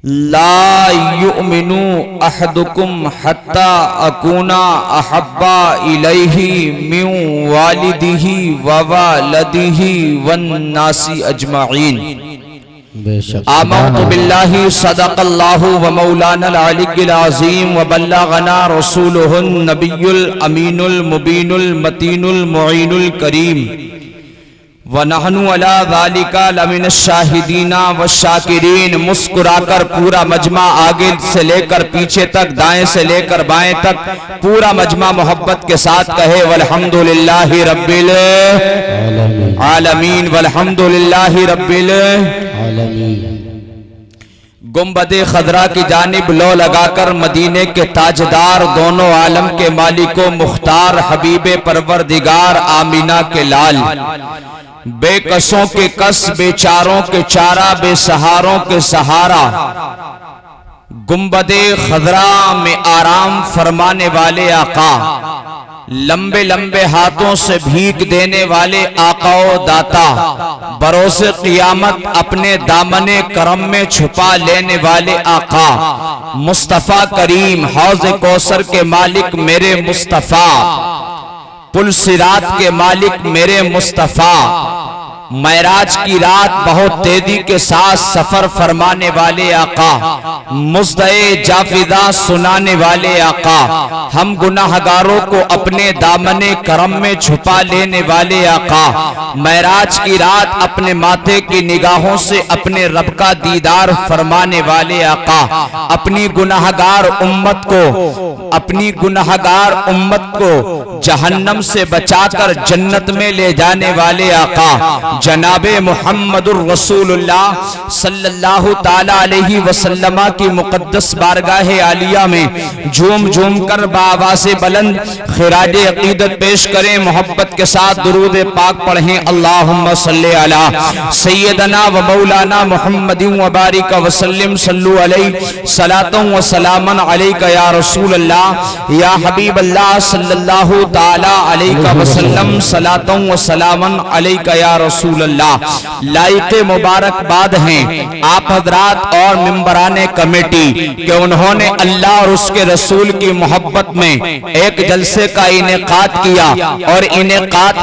لا یؤمن احدکم حتی اکونا احبا الیہ من والدہ ووالدہ والناس اجمعین۔ آمنت باللہ صدق اللہ ومولانا العلی العظیم وبلغنا رسولہ النبی الامین المبین المتین المعین الکریم وَنَحْنُ عَلَى ذَلِكَ لَمِنَ الشَّاهِدِينَ وَالشَّاكِرِينَ۔ مسکرا کر پورا مجمع آگے سے لے کر پیچھے تک، دائیں سے لے کر بائیں تک پورا مجمع محبت کے ساتھ کہے وَالْحَمْدُلِلَّهِ رَبِّ العالمین، وَالْحَمْدُلِلَّهِ رَبِّ العالمین۔ گنبد خضرا کی جانب لو لگا کر مدینے کے تاجدار، دونوں عالم کے مالک و مختار، حبیب پروردگار آمینہ کے لال، بے کسوں کے کس، بے چاروں کے چارہ، بے سہاروں کے سہارا، گنبد خضرا میں آرام فرمانے والے آقا، لمبے لمبے ہاتھوں سے بھیک دینے والے آقا و داتا، بروز قیامت اپنے دامن کرم میں چھپا لینے والے آقا، مصطفیٰ کریم حوض کوثر کے مالک میرے مصطفیٰ، پل صراط کے مالک میرے مصطفیٰ، معراج کی رات بہت تیزی کے ساتھ سفر فرمانے والے آقا، مزدے جاویدہ سنانے والے آقا، ہم گناہگاروں کو اپنے دامن کرم میں چھپا لینے والے آقا، معراج کی رات اپنے ماتھے کی نگاہوں سے اپنے رب کا دیدار فرمانے والے آقا، اپنی گناہگار امت کو جہنم سے بچا کر جنت میں لے جانے والے آقا، جناب محمد الرسول اللہ صلی اللہ تعالی علیہ وسلم کی مقدس بارگاہ عالیہ میں جھوم جھوم کر بآواز بلند خراج عقیدت پیش کریں، محبت کے ساتھ درود پاک پڑھیں، اللہم صلی علی سیدنا و مولانا محمد وبارک وسلم، صلو علیہ صلاۃ و سلام علیک یا رسول اللہ یا حبیب اللہ صلی اللہ تعالی علیہ وسلم، صلاۃ و سلام علیک یا رسول اللہ۔ لائق مبارکباد ہیں آپ حضرات اور ممبران کمیٹی کہ انہوں نے اللہ اور اس کے رسول کی محبت میں ایک جلسے کا انعقاد کیا، اور انعقاد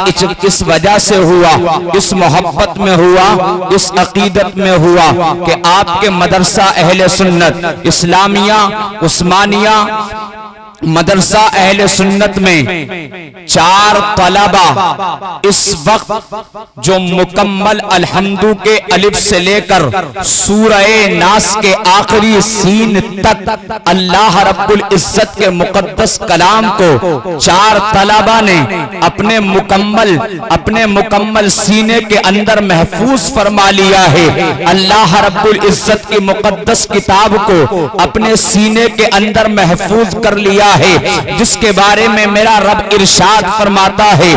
اس وجہ سے ہوا، اس محبت میں ہوا، اس عقیدت میں ہوا کہ آپ کے مدرسہ اہل سنت اسلامیہ عثمانیہ مدرسہ اہل سنت میں 4 طلبہ اس وقت جو مکمل الحمدو کے الف سے لے کر سورہ ناس کے آخری سین تک اللہ رب العزت کے مقدس کلام کو 4 طلبہ نے اپنے مکمل سینے کے اندر محفوظ فرما لیا ہے۔ اللہ رب العزت کی مقدس کتاب کو اپنے سینے کے اندر محفوظ کر لیا ہے، جس کے بارے میں میرا رب ارشاد فرماتا ہے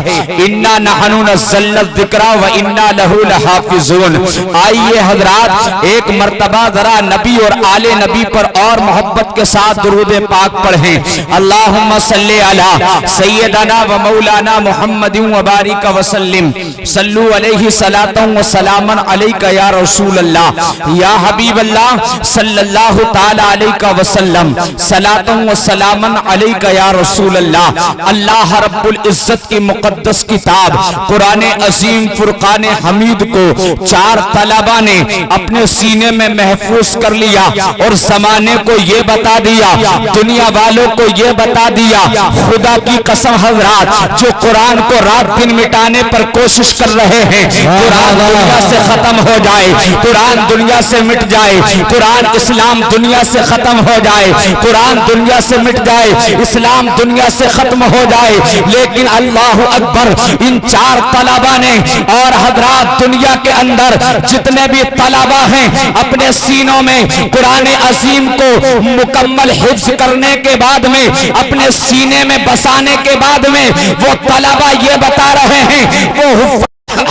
اِنَّا نَحْنُ نَزَّلْنَا الذِّكْرَ وَإِنَّا لَهُ لَحَافِظُونَ۔ آئیے حضرات ایک مرتبہ ذرا نبی اور آل نبی پر اور محبت کے ساتھ درود پاک پڑھیں، اللہم صلی علی سیدنا و مولانا محمد وبارک وسلم، صلو علیہ صلاۃ و سلام علیک یا رسول اللہ یا حبیب اللہ صلی اللہ تعالی علیہ وسلم، صلاۃ و سلام علیک یا رسول اللہ۔ اللہ رب العزت کی مقدس کتاب قرآن عظیم فرقان حمید کو 4 طلبہ نے اپنے سینے میں محفوظ کر لیا، اور زمانے کو یہ بتا دیا، دنیا والوں کو یہ بتا دیا، خدا کی قسم حضرات جو قرآن کو رات دن مٹانے پر کوشش کر رہے ہیں، قرآن دنیا سے ختم ہو جائے، قرآن دنیا سے مٹ جائے، قرآن اسلام دنیا سے ختم ہو جائے، قرآن دنیا سے مٹ جائے، اسلام دنیا سے ختم ہو جائے، لیکن اللہ اکبر ان 4 طلبہ نے اور حضرات دنیا کے اندر جتنے بھی طلبہ ہیں اپنے سینوں میں قرآن عظیم کو مکمل حفظ کرنے کے بعد میں اپنے سینے میں بسانے کے بعد میں وہ طلبہ یہ بتا رہے ہیں، وہ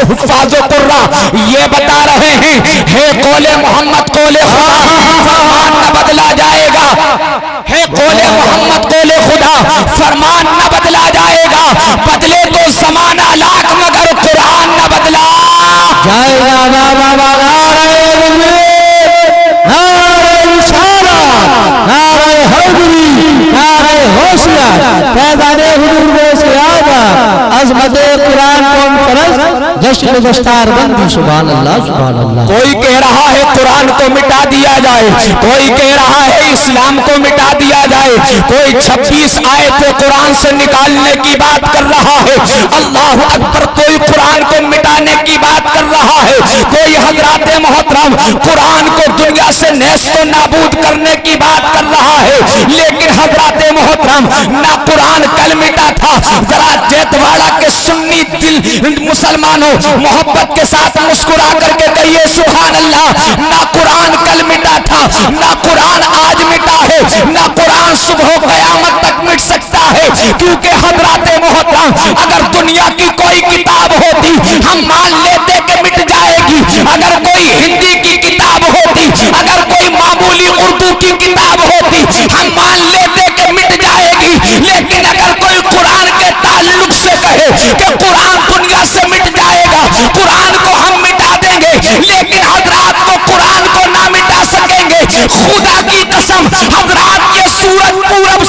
حفاظ و قرہ یہ بتا رہے ہیں ہے قول محمد قول خدا فرمان نہ بدلا جائے گا، ہے قول محمد قول خدا فرمان نہ بدلا جائے گا، بدلے تو زمانہ لاکھ مگر قرآن نہ بدلا جائے گا۔ فیضان حضور بے سیادہ عظمت قرآن کانفرنس جشن دستار بندی سبحان اللہ سبحان اللہ. کوئی کہہ رہا ہے قرآن کو مٹا دیا جائے, کوئی کہہ رہا ہے اسلام کو مٹا دیا جائے, کوئی 26 آیتیں قرآن سے نکالنے کی بات کر رہا ہے. اللہ اکبر. کوئی قرآن کو مٹانے کی بات کر رہا ہے, کوئی حضرات محترم قرآن کو دنیا سے نیست و نابود کرنے کی بات کر رہا ہے. لیکن حضرات محترم نہ قرآن کل مٹا تھا. ذرا جیتواڑا کے سنی دل مسلمانوں محبت کے ساتھ مسکرا کر کے کہیے سبحان اللہ. نہ قرآن کل مٹا تھا, نہ قرآن آج مٹا ہے, نہ قرآن صبح قیامت تک مٹ سکتا ہے. کیونکہ حضرات محترم اگر دنیا کی کوئی کتاب ہوتی ہم مان لیتے کہ مٹ جائے گی. اگر کوئی ہندی کی کتاب ہوتی, اگر کوئی معمولی اردو کی کتاب ہوتی ہم مان لیتے کہ مٹ جائے گی. لیکن اگر کوئی قرآن کے تعلق سے کہے کہ قرآن دنیا سے مٹ جائے گا, قرآن کو ہم مٹا دیں گے, لیکن حضرات کو قرآن کو نہ مٹا سکیں گے. خدا کی قسم حضرات یہ سورج پورب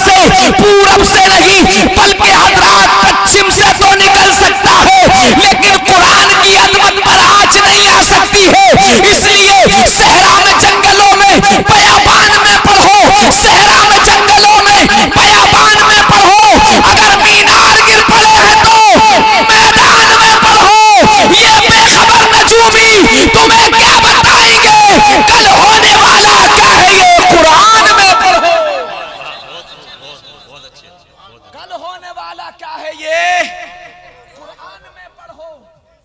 سے نہیں بلکہ حضرات پچھم سے تو نکل سکتا ہے, لیکن قرآن کی عظمت پر آنچ نہیں آ سکتی ہے. اس لیے صحرا میں جنگلوں میں بیابان میں پڑھو, صحرا میں جنگلوں میں بیابان میں پڑھو, اگر مینار گر پڑے ہیں تو میدان میں پڑھو. یہ بے خبر نجومی تمہیں کیا بتائیں گے کل ہونے والا کیا ہے, یہ قرآن میں پڑھو. کل ہونے والا کیا ہے, یہ قرآن میں پڑھو.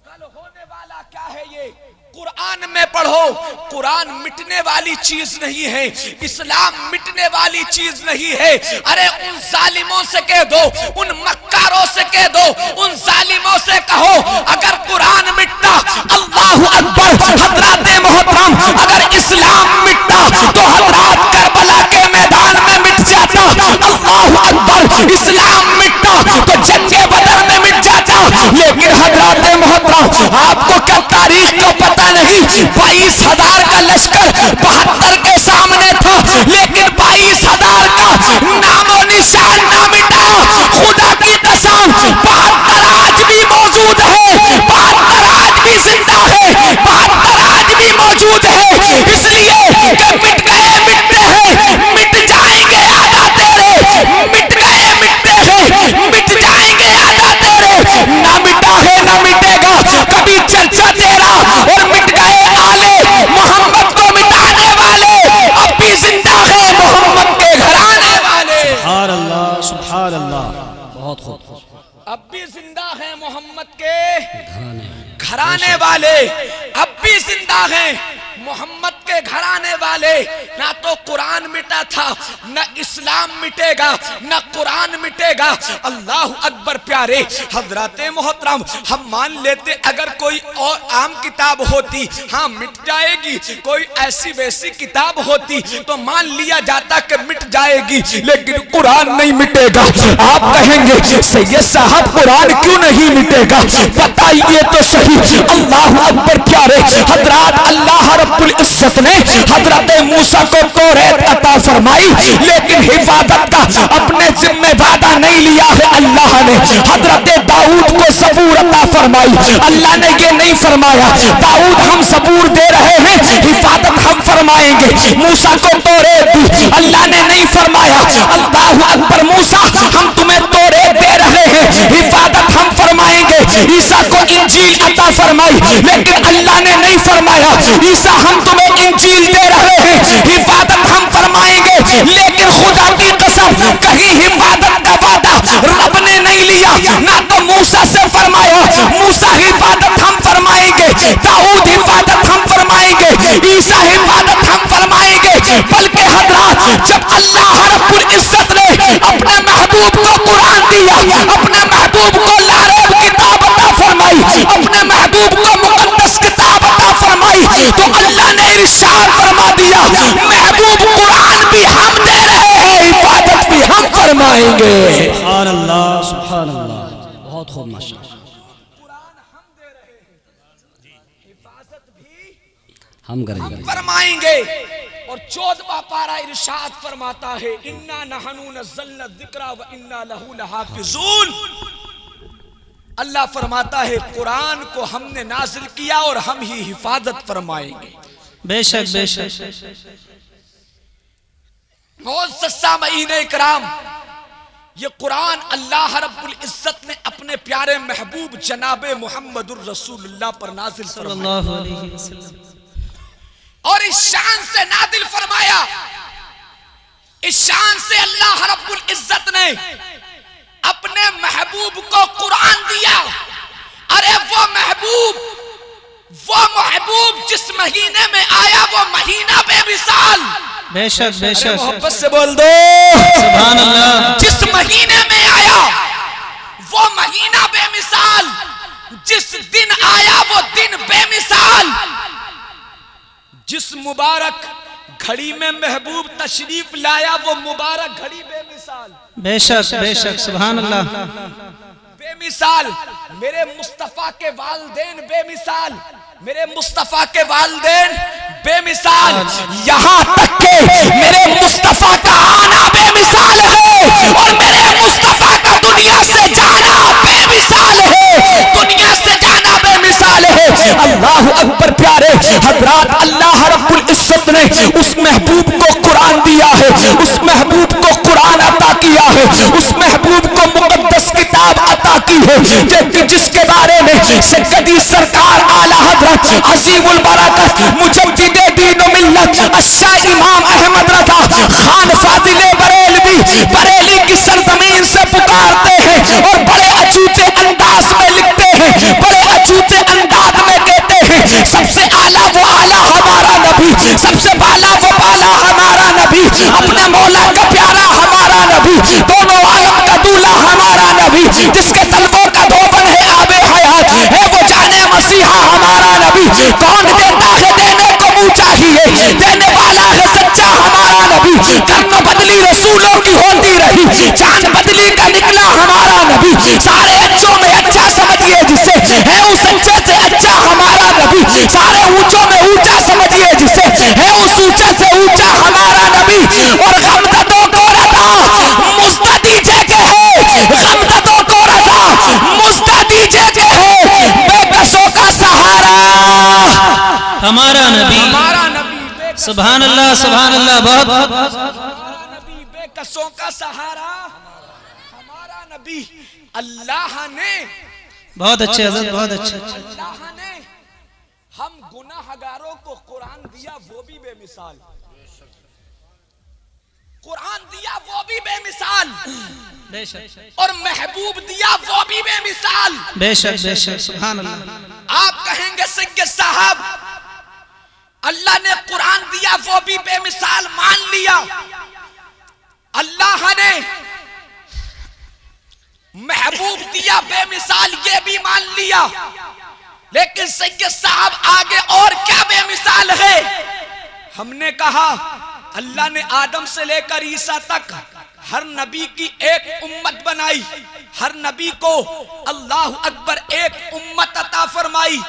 کل ہونے والا کیا ہے, یہ قرآن میں پڑھو. قرآن مٹنے والی چیز نہیں ہے, اسلام مٹنے والی چیز نہیں ہے. ارے ان ظالموں سے کہہ دو, ان مکاروں سے کہہ دو, ان ظالموں سے کہو اگر قرآن مٹتا اللہ اکبر. حضرات محترم اگر اسلام مٹتا تو حضرات کربلا کے میدان میں مٹ جاتا. اللہ اکبر. اسلام مٹتا تو جنگ بدر میں مٹ جاتا. لیکن حضرات محترم آپ کو کیا تاریخ کو پتہ نہیں, 22,000 کا لشکر 72 کے سامنے تھا, لیکن 22,000 کا نام و نشان نہ مٹا. خدا کی قسم 72 آج بھی موجود ہے, 72 آج بھی زندہ ہے, 72 آج بھی موجود ہے. اس لیے کہ مٹ گئے مٹتے ہیں, مٹ جائیں گے آدھا تیرے, مٹ گئے مٹتے ہیں, مٹ جائیں گے آدھا تیرے. نہ مٹا ہے نہ مٹے گا کبھی چرچا تیرا, اور مٹ گئے آلے محمد کو مٹانے والے اب بھی زندہ ہے محمد کے گھرانے والے. سبحان اللہ سبحان اللہ. بہت خوب. اب بھی زندہ ہیں محمد کے گھرانے والے, اب بھی زندہ ہیں محمد کے گھرانے والے. نہ تو قرآن مٹا تھا, نہ اسلام مٹے گا, نہ قرآن مٹے گا. اللہ اکبر. پیارے حضرات محترم ہم مان لیتے اگر کوئی اور عام کتاب ہوتی ہاں مٹ جائے گی, کوئی ایسی ویسی کتاب ہوتی تو مان لیا جاتا کہ مٹ جائے گی, لیکن قرآن نہیں مٹے گا. آپ کہیں گے سید صاحب قرآن کیوں نہیں مٹے گا, بتائیے تو صحیح. اللہ اکبر. پیارے حضرات اللہ رب العزت نے حضرت موسیٰ کو توریت عطا فرمائی, لیکن حفاظت کا اپنے ذمہ وعدہ نہیں لیا ہے اللہ نے. حضرت داؤد کو زبور عطا فرمائی, اللہ نے یہ نہیں فرمایا داؤد ہم زبور دے رہے ہیں حفاظت ہم فرمائیں گے. موسیٰ کو توریت دی, اللہ نے نہیں فرمایا اللہ اکبر موسیٰ ہم تمہیں توریت دے رہے ہیں حفاظت ہم فرمائیں گے. عیسیٰ کو انجیل عطا فرمائی, لیکن اللہ نے نہیں فرمایا عیسیٰ ہم تمہیں انجیل دے رہے ہیں حفاظت ہم فرمائیں گے. لیکن خدا کی قسم کہیں حفاظت کا وعدہ رب نے نہیں لیا, نہ تو موسیٰ سے فرمایا موسیٰ حفاظت ہم فرمائیں گے, داؤد حفاظت ہم فرمائیں گے, عیسیٰ حفاظت ہم فرمائیں گے. بلکہ حضرات جب اللہ رب العزت نے اپنے محبوب کو قرآن دیا, اپنے محبوب کو لاریب کتاب عطا فرمائی, اپنے محبوب کو مقدس کتاب عطا فرمائی, تو اللہ نے ارشاد فرما دیا محبوب قرآن بھی ہم دے رہے ہیں حفاظت بھی ہم فرمائیں گے. سبحان اللہ سبحان اللہ. بہت خوب ماشاءاللہ. قرآن ہم دے رہے ہیں, حفاظت بھی ہم کریں گے فرمائیں گے. اور 14واں پارہ ارشاد فرماتا ہے انا نحنو نزلنا الذکر و انا لہ لحافظون. اللہ فرماتا ہے قرآن کو ہم نے نازل کیا اور ہم ہی حفاظت فرمائیں گے. بے شک بے شک. معزز سامعین اکرام، یہ قرآن اللہ رب العزت نے اپنے پیارے محبوب جناب محمد الرسول اللہ پر نازل صلی فرمایا اللہ علیہ وسلم. اور اس شان سے نازل فرمایا، اس شان سے اللہ رب العزت نے اپنے محبوب کو قرآن دیا. ارے وہ محبوب جس مہینے میں آیا وہ مہینہ بے مثال. بے شک بے شک. محبت سے بول دو سبحان اللہ. جس مہینے میں آیا وہ مہینہ بے مثال، جس دن آیا وہ دن بے مثال، جس مبارک گھڑی میں محبوب تشریف لایا وہ مبارک گھڑی بے مثال. بے شک بے شک. سبحان اللہ. بے مثال. میرے مصطفیٰ کے والدین بے مثال، میرے مصطفیٰ کے والدین بے مثال، یہاں تک کہ میرے مصطفیٰ کا آنا بے مثال ہے اور میرے مصطفیٰ کا دنیا سے جانا بے مثال ہے. دنیا سے جانا بے مثال ہے. اللہ اکبر پیارے حضرات، اللہ رب العزت نے اس محبوب کو قرآن دیا ہے، اس محبوب کو قرآن عطا کیا ہے، اس محبوب کو مقدس کتاب عطا کی ہے جس کے بارے میں سیدی سرکار اعلی حضرت عظیم البرکت مجدد دین و ملت الشاہ امام احمد رضا خان فاضل بریلی کی سرزمین سے پکارتے ہیں اور بڑے اچوتے انداز میں لکھتے ہیں، بڑے اچوتے انداز میں کہتے ہیں سب سے اعلیٰ وہ اعلیٰ ہمارا نبی، سب سے بالا وہ بالا ہمارا نبی، اپنے مولا کا پیارا ہمارا نبی، دونوں عالم کا دولہ ہمارا نبی، جس کے طلبوں کا دھوبن ہے آب حیات ہے وہ جانے مسیحا ہمارا نبی. کون دیتا ہے دینے کو منہ چاہیے، دینے والا ہے سچا ہمارا نبی. کرم بدلی رسولوں کی ہوتی رہی، چاند بدلی کا نکلا ہمارا نبی. سارے اچھوں میں اچھا سمجھیے جسے ہے اس اچھے سے اچھا ہمارا نبی. سارے اونچوں میں اونچا سمجھیے جسے ہے اس اونچے سے اونچا ہمارا نبی. اور غمزدوں کو رضا مزدہ دیجے کہ ہے، غمزدوں کو رضا مزدہ دیجے کہ ہے، بے کسوں کا سہارا ہمارا نبی. ہمارا نبی سبحان اللہ سبحان اللہ. بہت ہمارا نبی بے کسوں کا سہارا ہمارا نبی. اللہ نے بہت اچھے حضرت، بہت اچھے. اللہ نے ہم گناہگاروں کو قرآن دیا وہ بھی بے مثال، قرآن دیا وہ بھی بے مثال، بے شک اور محبوب دیا وہ بھی بے مثال. بے شک بے شک. سبحان اللہ. آپ کہیں گے سید صاحب اللہ نے قرآن دیا وہ بھی بے مثال مان لیا، اللہ نے محبوب دیا بے مثال یہ بھی مان لیا، لیکن سید صاحب آگے اور کیا بے مثال ہے؟ ہم نے کہا اللہ نے آدم سے لے کر عیسیٰ تک ہر نبی کی ایک امت بنائی، ہر نبی کو اللہ اکبر ایک امت عطا فرمائی،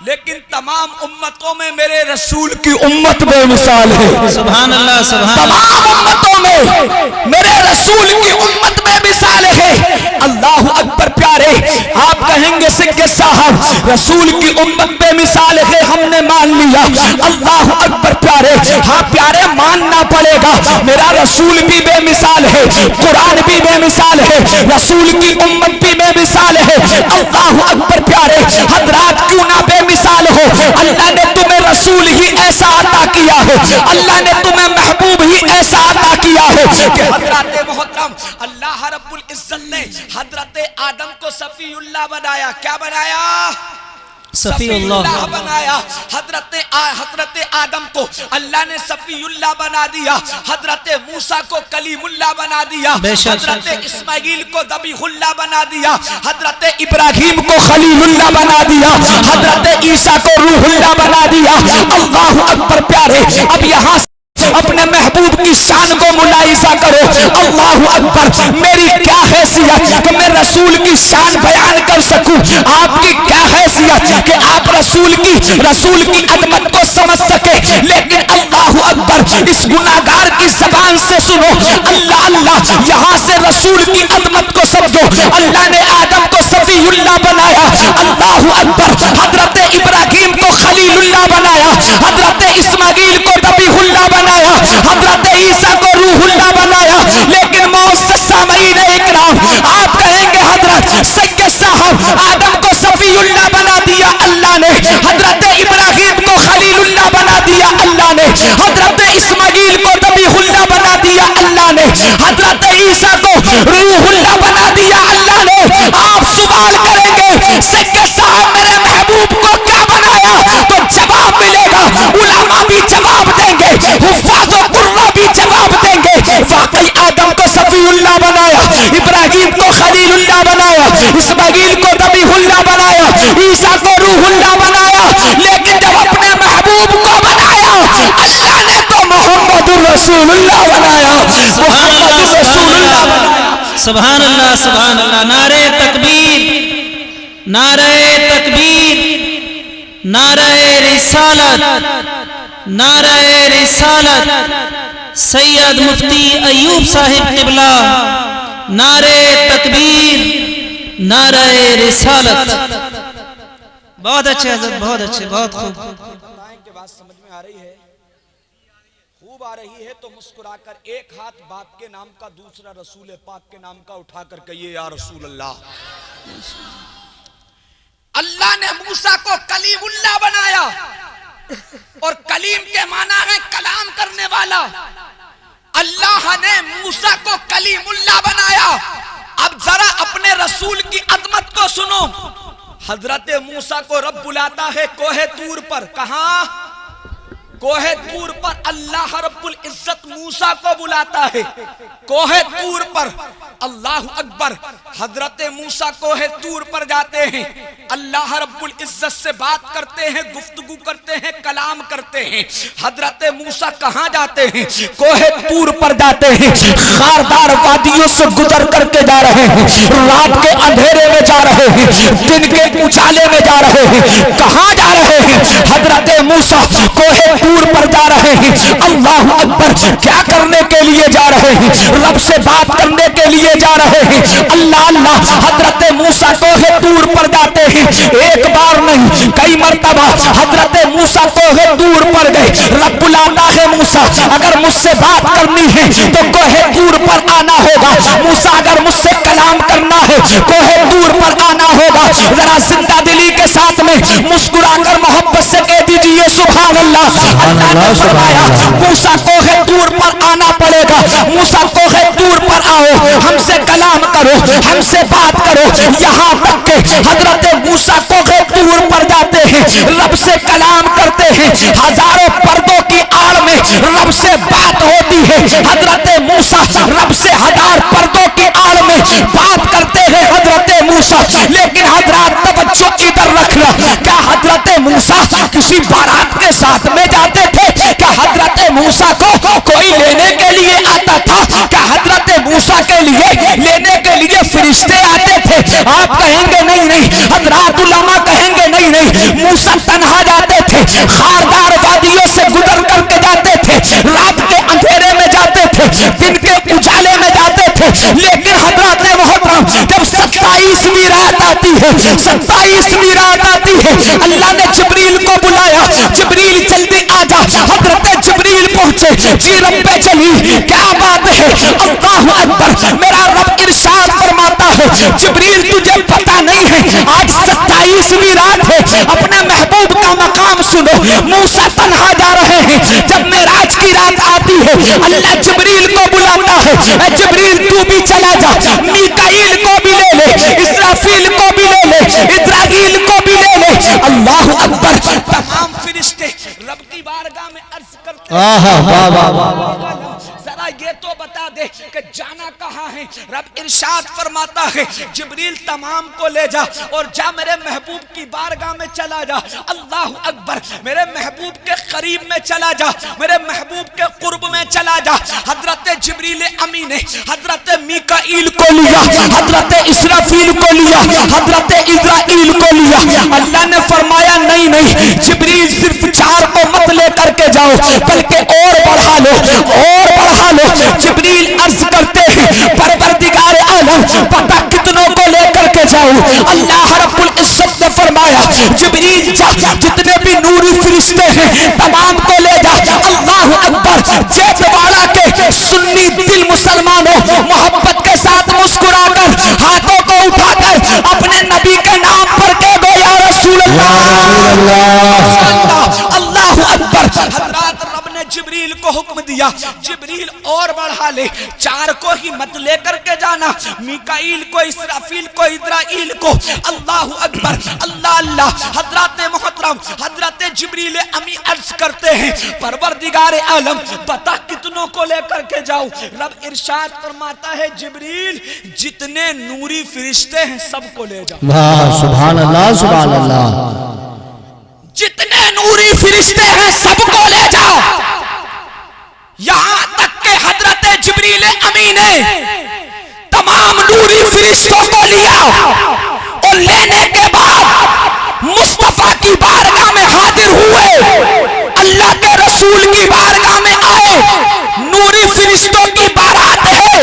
لیکن تمام امتوں میں میرے رسول کی امت بے مثال ہے. سبحان اللہ سبحان اللہ. تمام امتوں میں میرے رسول کی امت بے مثال ہے. اللہ اکبر پیارے، آپ کہیں گے سید صاحب رسول کی امت بے مثال ہے، ہم نے مان لیا. اللہ اکبر پیارے، ہاں پیارے ماننا پڑے گا، میرا رسول بھی بے مثال ہے، قرآن بھی بے مثال ہے، رسول کی امت بھی بے مثال ہے. اللہ اکبر پیارے حضرات، کیوں نہ بے مثال ہو؟ اللہ نے تمہیں رسول ہی ایسا عطا کیا ہے، اللہ نے تمہیں محبوب ہی ایسا عطا کیا ہے کہ حضرات محترم اللہ رب العزت نے حضرت آدم کو صفی اللہ بنایا. کیا بنایا؟ صفی اللہ بنایا. حضرت آدم کو اللہ نے صفی اللہ بنا دیا، حضرت موسیٰ کو کلیم اللہ بنا دیا، حضرت اسماعیل کو ذبیح اللہ بنا دیا، حضرت ابراہیم کو خلیل اللہ بنا دیا، حضرت عیسیٰ کو روح اللہ بنا دیا. اللہ اکبر پیارے، اب یہاں اپنے محبوب کی شان کو ملاحظہ کرو. اللہ اکبر. میری کیا حیثیت کہ میں رسول کی شان بیان کر سکوں, آپ کی کیا حیثیت کہ آپ رسول کی عظمت کو سمجھ سکے, لیکن اللہ اکبر اس گناہگار کی زبان سے سنو اللہ اللہ, یہاں سے رسول کی عظمت کو سمجھو. اللہ نے آدم کو صفی اللہ بنایا, اللہ اکبر. حضرت ابراہیم کو خلیل اللہ بنایا, حضرت اسماعیل کو ذبیح اللہ بنایا, حضرت عیسیٰ کو روح اللہ بنایا. لیکن معزز سامعین اکرام, آپ کہیں گے حضرت سید صاحب آدم کو صفی اللہ بنا دیا اللہ نے, حضرت ابراہیم کو خلیل اللہ بنا دیا اللہ نے, حضرت اسماعیل کو ذبیح اللہ بنا دیا اللہ نے, حضرت عیسیٰ کو روح اللہ بنا دیا اللہ نے. آپ سوال کریں گے سید صاحب میرے محبوب کو کیا بنایا, تو جواب ملے گا. علماء بھی جواب دیں گے, حفاظ و قراء بھی جواب دیں گے. واقعی آدم کو صفی اللہ بنایا, ابراہیم کو خلیل اللہ بنایا, اسماعیل کو ذبیح اللہ بنایا, عیسیٰ کو روح اللہ بنایا. لیکن جب اپنے محبوب کو بنایا اللہ نے تو محمد رسول اللہ بنایا, محمد رسول اللہ بنایا. سبحان اللہ سبحان اللہ. نعرہ تکبیر, نعرہ تکبیر, نعرہ رسالت, نعرہ رسالت. سید مفتی ایوب صاحب قبلہ, نعرہ تکبیر, نعرہ رسالت. بہت اچھے حضرت, بہت اچھے, بہت خوب. بتائیں کہ بات سمجھ میں آ رہی ہے, خوب آ رہی ہے تو مسکرا کر ایک ہاتھ باپ کے نام کا, دوسرا رسول پاک کے نام کا اٹھا کر کہیے یا رسول اللہ. اللہ نے موسیٰ کو کلیم اللہ بنایا, اور کلیم کے معنی ہے کلام کرنے والا. اللہ نے موسیٰ کو کلیم اللہ بنایا. اب ذرا اپنے رسول کی عظمت کو سنو. حضرت موسیٰ کو رب بلاتا ہے کوہ طور پر. کہاں؟ کوہ طور پر. اللہ رب العزت موسیٰ کو بلاتا ہے کوہ طور پر. اللہ اکبر. حضرت موسیٰ کوہ طور پر جاتے ہیں, اللہ رب العزت سے بات کرتے ہیں, گفتگو کرتے ہیں, کلام کرتے ہیں. حضرت موسیٰ کہاں جاتے ہیں؟ کوہ طور پر جاتے ہیں. خاردار وادیوں سے گزر کر کے جا رہے ہیں, رات کے اندھیرے میں جا رہے ہیں, دن کے اجالے میں جا رہے ہیں. کہاں جا رہے ہیں؟ حضرت موسیٰ کوہ طور پر جا رہے ہیں. اللہ اکبر. کیا کرنے کے لیے جا رہے ہیں؟ رب سے بات کرنے کے لیے جا رہے ہیں. اللہ اللہ. حضرت موسیٰ کوہ طور پر جاتے ہیں, ایک بار نہیں کئی مرتبہ حضرت موسیٰ کوہ طور پر گئے. رب بلاتا ہے موسیٰ اگر مجھ سے بات کرنی ہے تو کوہ طور پر آنا ہوگا. موسیٰ اگر مجھ سے کلام کرنا ہے کوہ طور پر آنا ہوگا. ذرا زندہ دلی کے ساتھ میں مسکرا کر محبت سے کہہ دیجئے سبحان اللہ. اللہ نے فرمایا موسیٰ کوہ طور پر آنا پڑے گا. موسیٰ کوہ طور پر آؤ, ہم سے کلام کرو, ہم سے بات کرو. یہاں تک کہ حضرت موسیٰ کوہ طور پر جاتے ہیں, رب سے کلام کرتے ہیں. ہزاروں پردوں کی آڑ میں رب سے بات ہوتی ہے. حضرت موسیٰ رب سے ہزار پردوں کی آڑ میں بات کرتے ہیں حضرت موسیٰ. لیکن حضرات توجہ ادھر رکھنا, کیا حضرت موسیٰ کسی بارات کے ساتھ میں جاتے تھے؟ کیا حضرت موسیٰ کو کوئی لینے کے لیے آتا تھا؟ کیا حضرت موسیٰ کے لیے لینے کے لیے فرشتے آتے تھے؟ آپ کہیں گے نہیں نہیں. حضرات علماء کہیں گے نہیں نہیں. موسیٰ تنہا جاتے تھے, خاردار وادیوں سے گزر کر کے جاتے تھے, رات کے اندھیرے میں جاتے تھے, دن کے اجالے میں جاتے تھے. لیکن حضرات محترم جب 27ویں رات آتی ہے, 27ویں رات آتی ہے, اللہ نے جبریل کو بلایا. جبریل جلدی آ جا. حضرت جبریل پہنچے. جی رب جلیل کیا بات ہے؟ اللہ اکبر. میرا رب ارشاد فرماتا ہے جبریل تجھے پتا نہیں ہے آج 27ویں رات ہے, اپنے محبوب کا مقام سنو. موسیٰ تنہا جا رہے ہیں. جب معراج کی رات آتی ہے اللہ جبریل کو بلاتا ہے, اے جبریل تو بھی چلا جا, میکائیل کو بھی لے لے, اسرافیل کو بھی لے لے, اسرائیل کو بھی لے لے. اللہ اکبر. تمام فرشتے رب کی بارگاہ میں عرض کرتے ہیں ذرا یہ تو بتا دے کہ جانا کہاں ہے؟ رب ارشاد فرماتا ہے جبریل تمام کو لے جا اور جا میرے محبوب کی بارگاہ میں چلا جا. اللہ اکبر. میرے محبوب کے قریب میں چلا جا, میرے محبوب کے قرب چلا جا. حضرت جبریل امی نے حضرت میکائیل کو لیا, حضرت اسرافیل کو لیا, حضرت اسرائیل کو لیا. اللہ نے فرمایا نہیں نہیں, جبریل صرف 4 کو مت لے کر کے جاؤ بلکہ اور بڑھا لو, اور بڑھا لو. جبریل عرض کرتے ہیں پروردگار عالم پتہ کتنوں کو لے کر کے جاؤ. اللہ رب العزت نے فرمایا جبریل جا, جتنے بھی نوری فرشتے ہیں تمام کو لے جا. اللہ اکبر. جیت والا کے سنی دل مسلمانوں محبت کے ساتھ مسکرا کر ہاتھوں کو اٹھا کر اپنے نبی کے نام پر کہہ دو یا رسول اللہ. اللہ اکبر. حضرات رب نے جبریل کو حکم دیا جبریل اور بڑھا لے, 4 کو ہی مت لے کر کے جانا, میکائیل کو, اسرافیل کو, اسرائیل کو. اللہ اکبر. اللہ اللہ. حضرات محترم حضرت جبریل امی عرض کرتے ہیں پروردگار عالم پتہ کتنوں کو لے کر کے جاؤ. رب ارشاد فرماتا ہے جبریل جتنے نوری فرشتے ہیں سب کو لے جاؤ. سبحان اللہ سبحان اللہ. جتنے نوری فرشتے ہیں سب کو لے جاؤ. یہاں تک کہ حضرت جبریل امی نے تمام نوری فرشتوں کو لیا اور لینے کے بعد مصطفیٰ کی بارگاہ میں حاضر ہوئے, اللہ کے رسول کی بارگاہ میں آئے. نوری فرشتوں کی بارات ہے.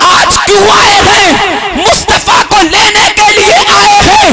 آج کیوں آئے ہیں؟ مصطفیٰ کو لینے کے لیے آئے ہیں.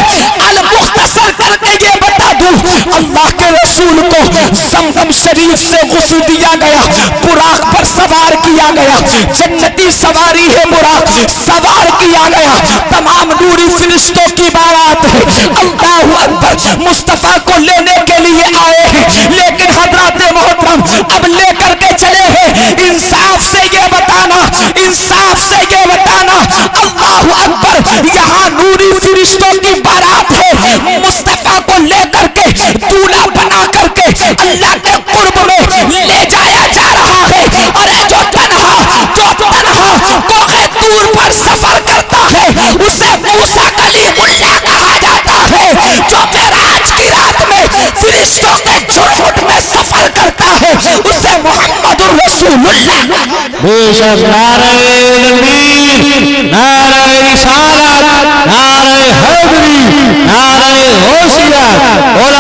المختصر کر کے یہ بتا دوں, اللہ کے رسول کو زمزم شریف سے غسل دیا گیا, براق پر سوار کیا گیا, جنتی سواری ہے براق, سوار کیا گیا. تمام نوری فرشتوں کی بارات ہے. اللہ اکبر. مصطفیٰ کو لینے کے لیے آئے ہیں, لیکن حضرات محترم اب لے کر کے چلے ہیں. انصاف سے یہ بتانا, انصاف سے یہ بتانا. اللہ اکبر. یہاں نوری فرشتوں کی بارات ہے, مصطفیٰ کو لے کر کے دولہا بنا کر کے اللہ کے قرب میں لے جایا جا رہا ہے. اور جو تنہا کوہ طور پر سفر کرتا ہے اسے موسیٰ کلیم اللہ کہا جاتا ہے. جو معراج کی رات میں فرشتوں کے جھرمٹ میں سفر کرتا ہے اسے محمد الرسول اللہ. بے شک نعرہ تکبیر, نعرہ رسالت, نعرہ حیدری, نعرہ غوثیہ اور